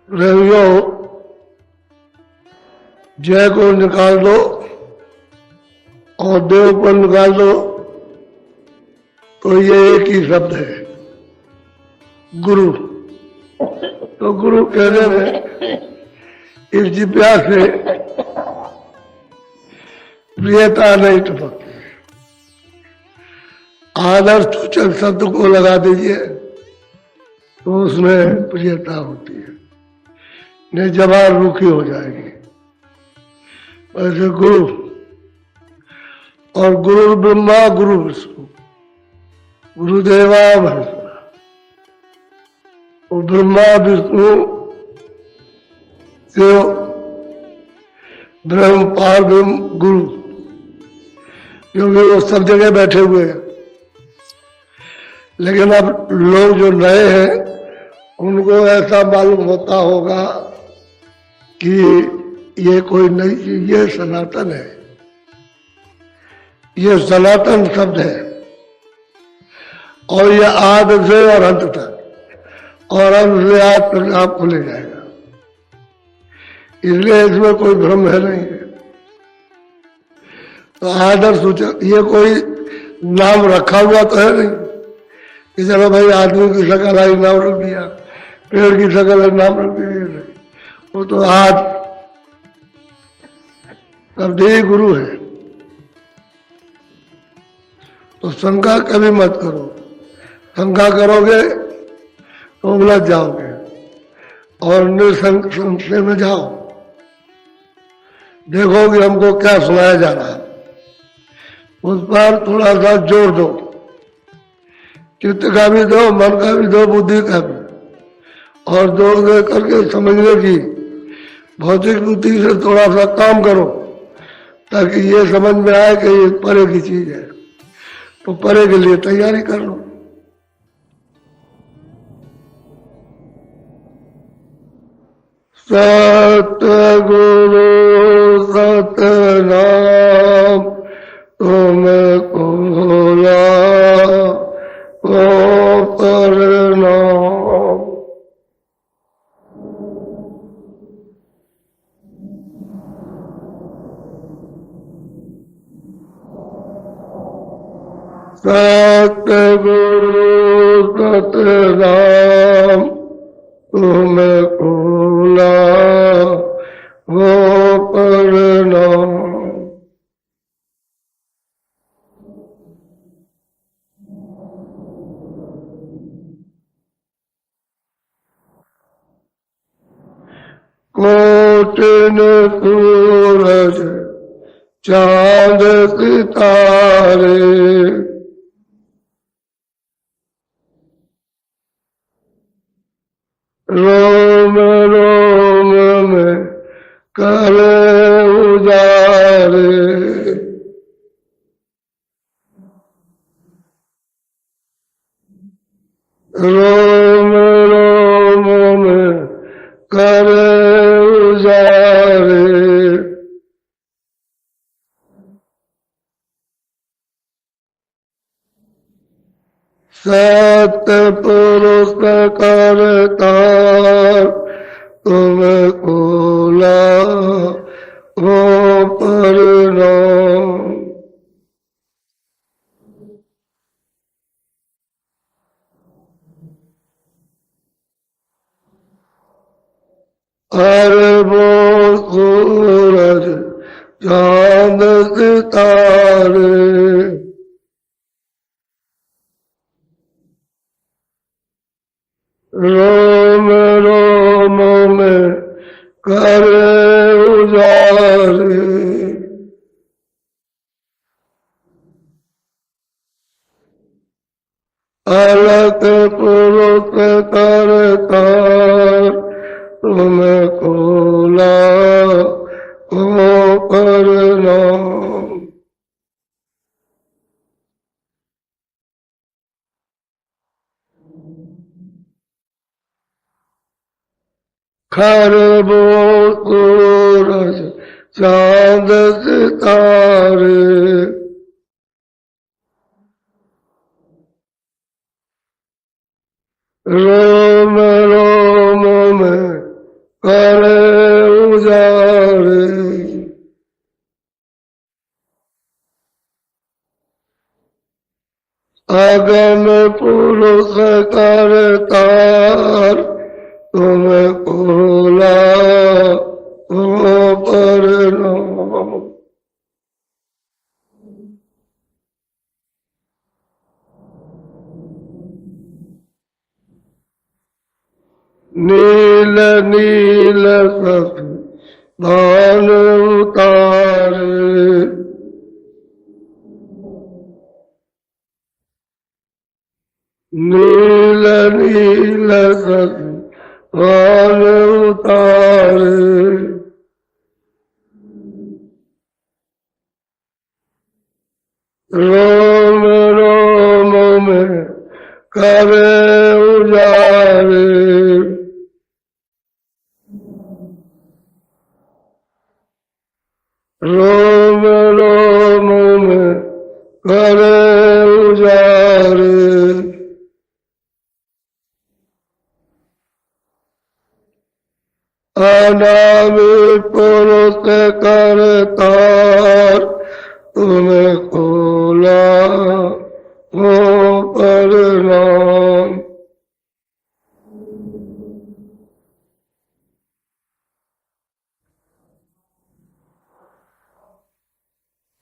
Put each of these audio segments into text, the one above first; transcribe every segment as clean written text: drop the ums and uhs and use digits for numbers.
प्रेमियों, जय को निकाल दो और देव को निकाल दो तो ये एक ही शब्द है, गुरु। तो गुरु कहने में इस जिज्ञासा से प्रियता नहीं टपकती। आदर्श सूचक शब्द को लगा दीजिए तो उसमें प्रियता होती है, नहीं जबान रूखी हो जाएगी। ऐसे गुरु और गुरु ब्रह्मा गुरु विष्णु गुरुदेवा महेश्वरा, और ब्रह्मा विष्णु शिव ब्रह्म पार ब्रह्म गुरु, क्योंकि वो सब जगह बैठे हुए हैं। लेकिन अब लोग जो नए हैं उनको ऐसा मालूम होता होगा कि ये कोई नई चीज, ये सनातन है, ये सनातन शब्द है और ये आदि से और अंत तक और अंत से आदि तक आपको ले जाएगा। इसलिए इसमें कोई भ्रम है नहीं है। तो आदर्श सूचक ये कोई नाम रखा हुआ तो है नहीं कि चलो भाई आदमी की शक्ल आई नाम रख दिया, पेड़ की शक्ल है नाम रख दिया। वो तो आज शब्द ही गुरु है। तो शंका कभी मत करो, शंका करोगे तो उलझ जाओगे और निसंशय में जाओ। देखोगे हमको क्या सुनाया जा रहा है, उस पर थोड़ा सा जोर दो, चित्त का भी दो, मन का भी दो, बुद्धि का भी, और जोर दे करके समझने की भौतिक बुद्धि से थोड़ा सा काम करो ताकि ये समझ में आए कि ये परे की चीज है। तो परे के लिए तैयारी कर लो। सतगुरु सतनाम तुमको प्रणाम। सतगुरु सतनाम तुमको प्रणाम। कोटिन सूरज चांद सितारे रोम रोम में करे उजारे। रोम रोम में करे उजारे। सतपुरुष करतार तुमको लाखों प्रणाम। अरबों सूरज चांद सितारे रोम रोम में करे उजारे। अलग पुरुष करतार तुमको लाखों प्रणाम। खरबों सूरज चांद सितारे रोम रोम में गगन पुरुष करतार तुम कोला पर नील नील सब भान उतारे नील नील सब भान उतारे रोम रोम में करे उजारे रोम रोम में करे उजारे अनामी पुरुष करतार तुम्हें खोला हो परिणाम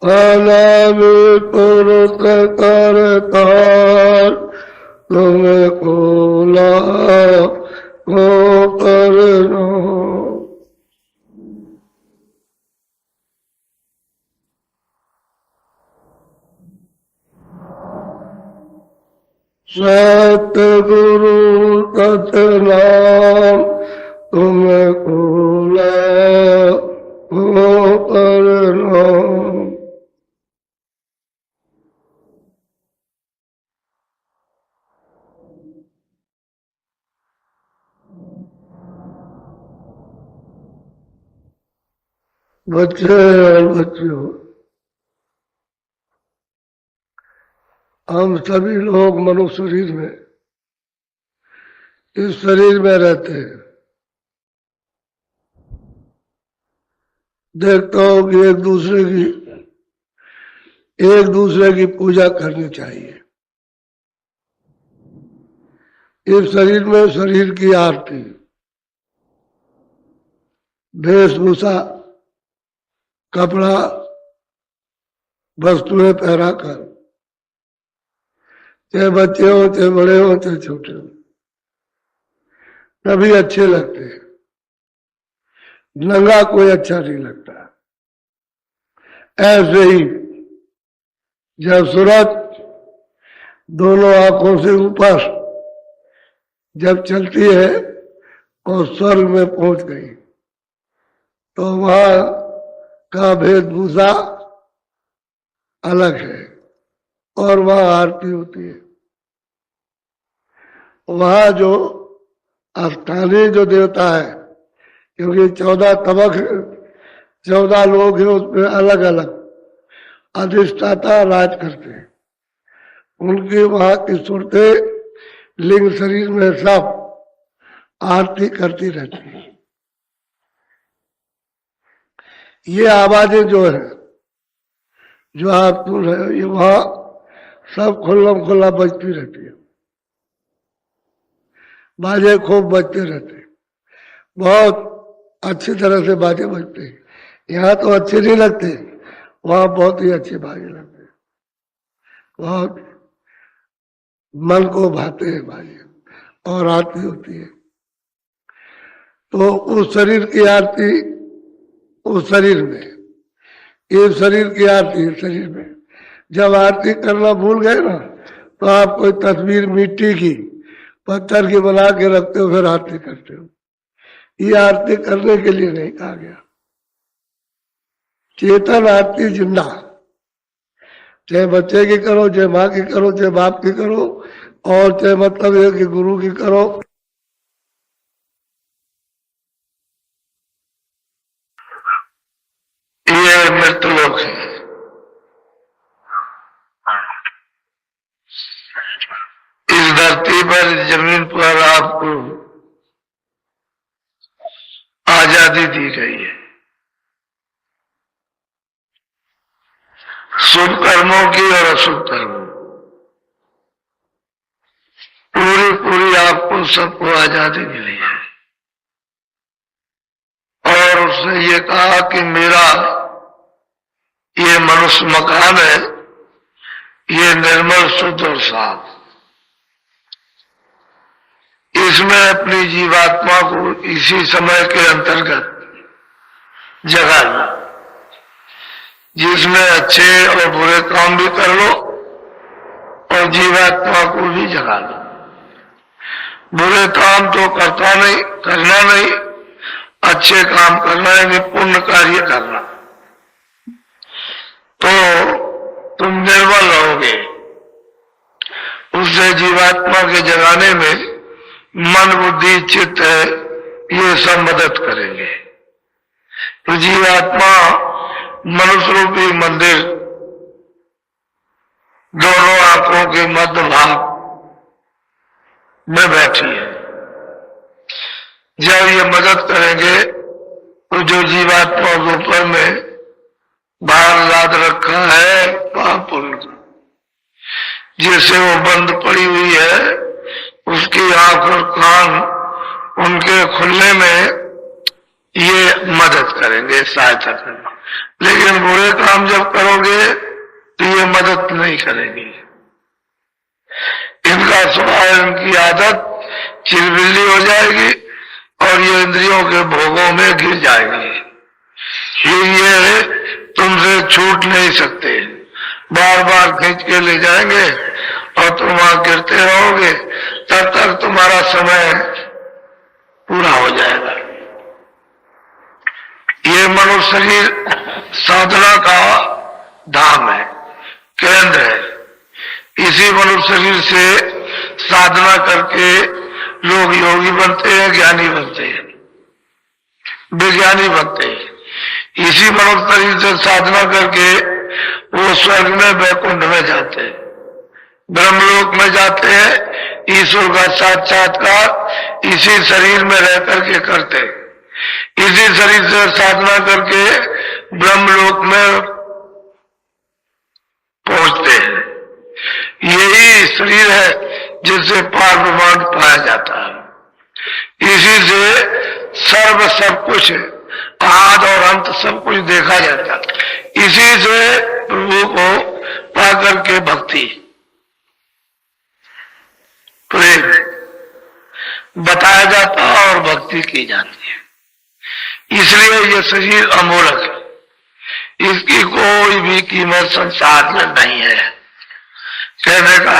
अनामी पुरुष करतार तुम्हें खोला हो परिणाम सतगुरु सतनाम तुम्हें खोला हो परिणाम बच्चे और बच्चियों, हम सभी लोग मनुष्य शरीर में इस शरीर में रहते हैं। देखता हूं कि एक दूसरे की पूजा करनी चाहिए। इस शरीर में शरीर की आरती, वेशभूषा, कपड़ा, वस्तुएं पहरा कर, चाहे बच्चे हो, चाहे बड़े हो, चाहे छोटे हो, तभी अच्छे लगते हैं। नंगा कोई अच्छा नहीं लगता। ऐसे ही जब सूरज दोनों आंखों से ऊपर जब चलती है और स्वर्ग में पहुंच गई तो वहां का वेशभूषा अलग है और वहां आरती होती है। वहां जो स्थानीय जो देवता है, क्योंकि 14 तबक 14 लोग हैं, उसमें अलग अलग अधिष्ठाता राज करते हैं। उनकी वहां की सूरतें लिंग शरीर में सब आरती करती रहती है। ये आवाजें जो है, जो आप सुन रहे हो, ये वहां सब खुल्लम खुल्ला बजती रहती है। बाजे खूब बजते रहते हैं, बहुत अच्छी तरह से बाजे बजते हैं। यहाँ तो अच्छे नहीं लगते, वहां बहुत ही अच्छे बाजे लगते हैं, बहुत मन को भाते हैं बाजे, और आरती होती है। तो उस शरीर की आरती उस शरीर में, इस शरीर की आरती इस शरीर में। जब आरती करना भूल गए ना, तो आप कोई तस्वीर मिट्टी की, पत्थर की बना के रखते हो, फिर आरती करते हो। ये आरती करने के लिए नहीं कहा गया। चेतन आरती जिंदा, चाहे बच्चे की करो, चाहे माँ की करो, चाहे बाप की करो, और चाहे मतलब है कि गुरु की करो। ये मृत्युलोक है। इस धरती पर, जमीन पर आपको आजादी दी गई है, शुभ कर्मों की और अशुभ कर्मों। तो सबको आजादी मिली है। और उसने ये कहा कि मेरा ये मनुष्य मकान है, ये निर्मल शुद्ध और साफ, इसमें अपनी जीवात्मा को इसी समय के अंतर्गत जगाना, जिसमें अच्छे और बुरे काम भी कर लो और जीवात्मा को भी जगा लो। बुरे काम तो करना नहीं, अच्छे काम करना है, पुण्य कार्य करना, तो तुम निर्मल रहोगे। उससे जीवात्मा के जगाने में मन बुद्धि चित्त ये सब मदद करेंगे। तो जीवात्मा मनुष्य रूपी मंदिर दोनों आंखों के मध्य भाग में बैठी है। जब ये मदद करेंगे तो जो जीवात्मा ऊपर में भार लाद रखा है पाप पुण्य, जिससे वो बंद पड़ी हुई है, उसकी आंख और कान उनके खुलने में ये मदद करेंगे, सहायता करेंगे। लेकिन बुरे काम जब करोगे तो ये मदद नहीं करेंगे। इनका स्वभाव, इनकी आदत चिलबिल्ली हो जाएगी और ये इंद्रियों के भोगों में गिर जाएंगे। ये तुमसे छूट नहीं सकते, बार बार खींच के ले जाएंगे और तुम वहां गिरते रहोगे, तब तक तुम्हारा समय पूरा हो जाएगा। ये मनुष्य शरीर साधना का धाम है, केंद्र है। इसी मनुष्य शरीर से साधना करके लोग योगी बनते हैं, ज्ञानी बनते हैं, विज्ञानी बनते हैं। इसी मनुष्य शरीर से साधना करके वो स्वर्ग में, वैकुंठ में जाते हैं, ब्रह्मलोक में जाते हैं। ईश्वर का साक्षात्कार इसी शरीर में रह करके करते हैं। इसी शरीर से साधना करके ब्रह्मलोक में पहुंचते हैं। यही शरीर है जिससे पार ब्रह्मांड पाया जाता है। इसी से सर्व सब कुछ, आद और अंत सब कुछ देखा जाता है। इसी से प्रभु को पाकर के भक्ति प्रेम बताया जाता है और भक्ति की जाती है। इसलिए ये शरीर अमूलक है, इसकी कोई भी कीमत संसार में नहीं है। कहने का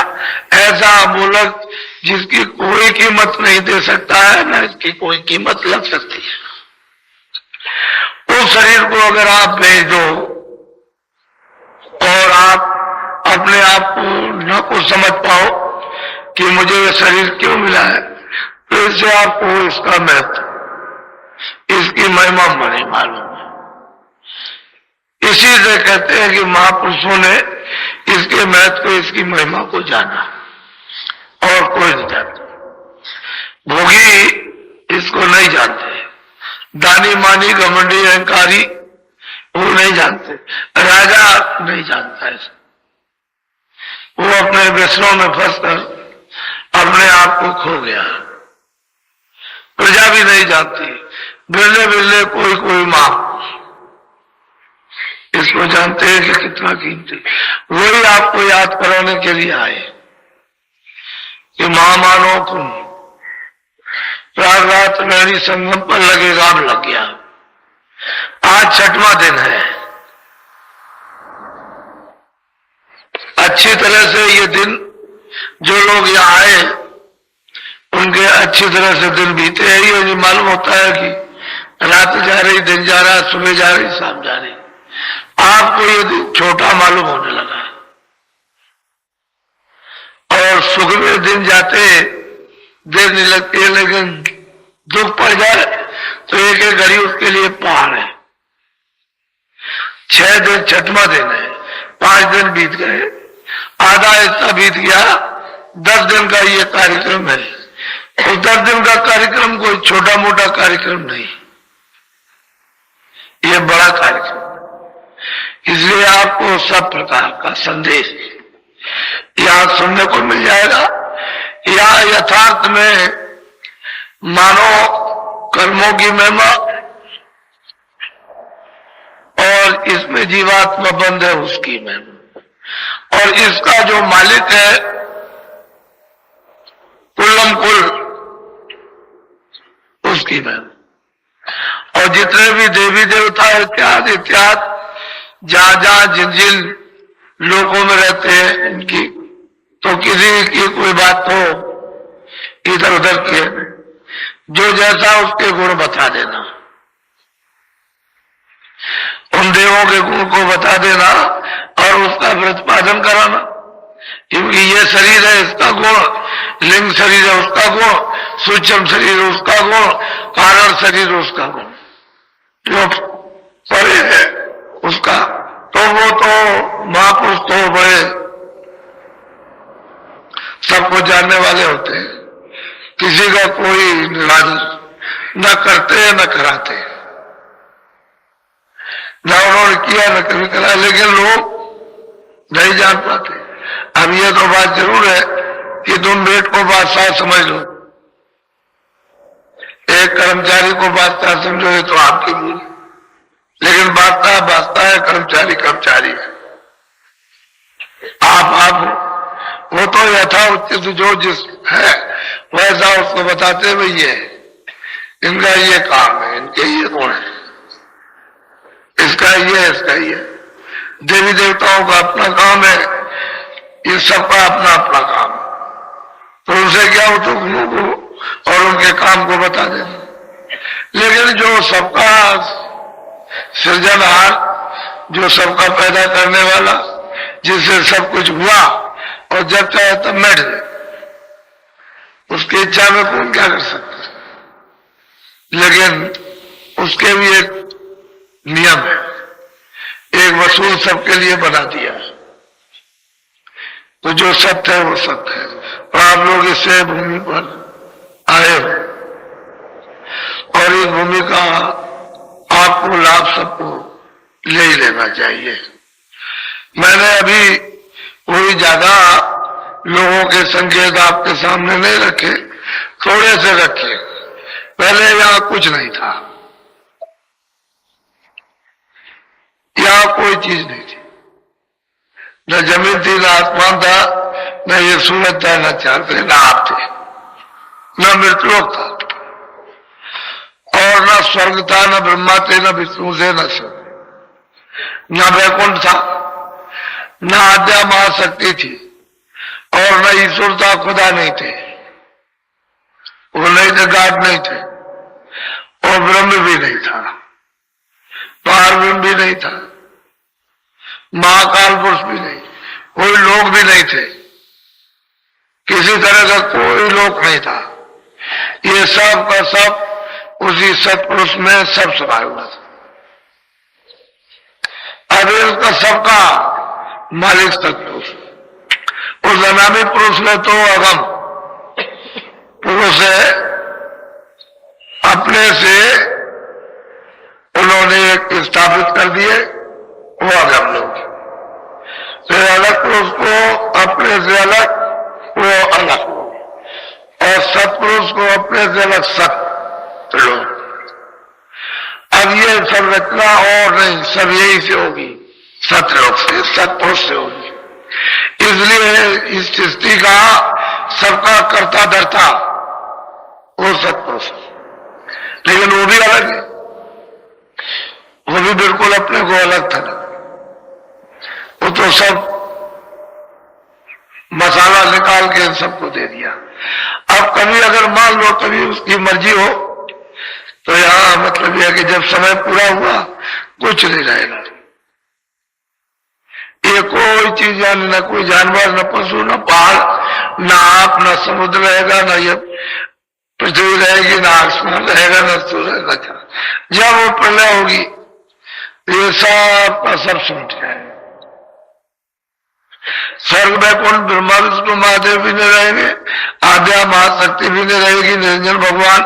ऐसा अमूलक जिसकी कोई कीमत नहीं दे सकता है, न इसकी कोई कीमत लग सकती है। उस शरीर को अगर आप भेज दो और आप अपने आप को न कुछ समझ पाओ कि मुझे ये शरीर क्यों मिला है, तो इससे आपको इसका महत्व, इसकी महिमा बड़ी मालूम है। इसी से कहते हैं कि महापुरुषों ने इसके महत्व को, इसकी महिमा को जाना, और कोई नहीं जानता। भोगी इसको नहीं जानते, दानी मानी घमंडी अहंकारी वो नहीं जानते, राजा नहीं जानता है। वो अपने व्यसनों में फंसकर अपने आप को खो गया। प्रजा भी नहीं जानती, बिरले बिरले कोई कोई मां इसको जानते हैं कि कितना कीमती। वही आपको याद कराने के लिए आए कि मां मानो तुम, रात रात मेरी संगम पर लगेगा, अब लग गया। आज 6वां दिन है। अच्छी तरह से ये दिन जो लोग यहाँ आए उनके अच्छी तरह से दिन बीते हैं। ये मालूम होता है कि रात जा रही, दिन जा रहा, सुबह जा रही, शाम जा रही। आपको ये दिन छोटा मालूम होने लगा और सुख में दिन जाते देर नहीं लगती है, लेकिन दुख पड़ जाए तो एक एक घड़ी उसके लिए पहाड़ है। 6 दिन 6वां दिन है, 5 दिन बीत गए, आधा हिस्सा बीत गया, 10 दिन का ये कार्यक्रम है। उस 10 दिन का कार्यक्रम कोई छोटा मोटा कार्यक्रम नहीं, ये बड़ा कार्यक्रम। इसलिए आपको सब प्रकार का संदेश यहाँ सुनने को मिल जाएगा। या यथार्थ में मानो कर्मों की महिमा और इसमें जीवात्मा बंद है उसकी महिमा, और इसका जो मालिक है कुल्लम कुल उसकी महिमा। और जितने भी देवी देवता इत्यादि इत्यादि जहां जहां जिन जिन लोकों में रहते हैं इनकी तो किसी की कोई बात तो इधर उधर की है, जो जैसा उसके गुण बता देना, उन देवों के गुण को बता देना और उसका प्रतिपादन कराना, क्योंकि ये शरीर है इसका गुण, लिंग शरीर है उसका गुण, सूक्ष्म शरीर उसका गुण, कारण शरीर उसका गुण, जो परे है उसका, तो वो तो महापुरुष तो बड़े सबको जानने वाले होते हैं, किसी का कोई न करते हैं न कराते, न उन्होंने किया न कभी करा, लेकिन लोग नहीं जान पाते। अब ये तो बात जरूर है कि तुम बेट को बादशाह समझ लो, एक कर्मचारी को बादशाह समझो, ये तो आपकी भूल, लेकिन बादशाह बादशाह है, कर्मचारी कर्मचारी है, आप वो तो यथा उचित जो जिस है वैसा उसको बताते भाई ये इनका ये काम है, इनके ये गुण है, इसका ये देवी देवताओं का अपना काम है, ये सबका अपना अपना काम है, तो उनसे क्या हो तो गुणों को और उनके काम को बता देना। लेकिन जो सबका सृजनहार, जो सबका पैदा करने वाला, जिससे सब कुछ हुआ और जब चाहे तब मिट जाए, उसकी इच्छा में कौन क्या कर सकता है, लेकिन उसके भी एक नियम है, एक वसूल सबके लिए बना दिया है, तो जो सत्य है वो सत्य है, और आप लोग इससे भूमि पर आए हो और इस भूमि का आपको लाभ सबको ले ही लेना चाहिए। मैंने अभी कोई ज्यादा लोगों के संकेत आपके सामने नहीं रखे, थोड़े से रखे। पहले यहां कुछ नहीं था, यहां कोई चीज नहीं थी, न जमीन थी, न आसमान था, न ये सूरज था, न चांद थे, न आप थे, न मृत्युलोक था, और न स्वर्ग था, न ब्रह्मा थे, न विष्णु थे, न शिव, न वैकुंठ था, न आद्या महाशक्ति थी, और न ईश्वर था, खुदा नहीं थे, वो नहीं थे, गाड नहीं थे, और ब्रह्म भी नहीं था, पार ब्रह्म भी नहीं था, महाकाल पुरुष भी नहीं, कोई लोग भी नहीं थे, किसी तरह का कोई लोक नहीं था, ये सब का सब उसी सत्पुरुष में सब समाया हुआ था। अब इसका सबका मालिक सत्पुरुष, उस अनामी पुरुष ने तो अगम पुरुष है, अपने से उन्होंने स्थापित कर दिए, वो अगम लोग, फिर अलग पुरुष को अपने से अलग, वो अलग, और सत्पुरुष को अपने से अलग सत लोग। अब ये सब रचना और नहीं, सब यही से होगी, सतलोक से, सत्पुरुष से होगी। इसलिए इस सृष्टि का सबका कर्ता धर्ता वो सत्पुरुष, लेकिन वो भी अलग है, वो भी बिल्कुल अपने को अलग था, वो तो सब मसाला निकाल के सबको दे दिया। अब कभी अगर मान लो कभी उसकी मर्जी हो तो यहां मतलब यह कि जब समय पूरा हुआ कुछ नहीं रहेगा, ये कोई चीज यानी न कोई जानवर, न पशु, न पहाड़, न आप, न समुद्र रहेगा, न ये पृथ्वी रहेगी, न आसमान रहेगा, न सूरज, न चांद। जब वो प्रलय होगी ये सब का सब सुनते हैं, स्वर्ग वैकुंठ ब्रह्मा विष्णु महादेव भी नहीं रहेंगे, आद्या महाशक्ति भी नहीं रहेगी, निरंजन भगवान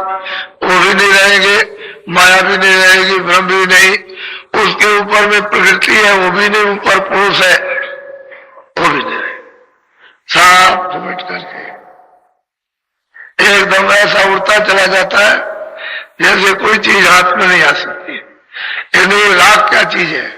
वो भी नहीं रहेंगे, माया भी नहीं रहेगी, ब्रह्म भी नहीं, उसके ऊपर में प्रकृति है वो भी नहीं, ऊपर पुरुष है वो भी नहीं रहेगा, साफ समेट करके एकदम ऐसा उड़ता चला जाता है जैसे कोई चीज हाथ में नहीं आ सकती। ये नहीं, राग क्या चीज है?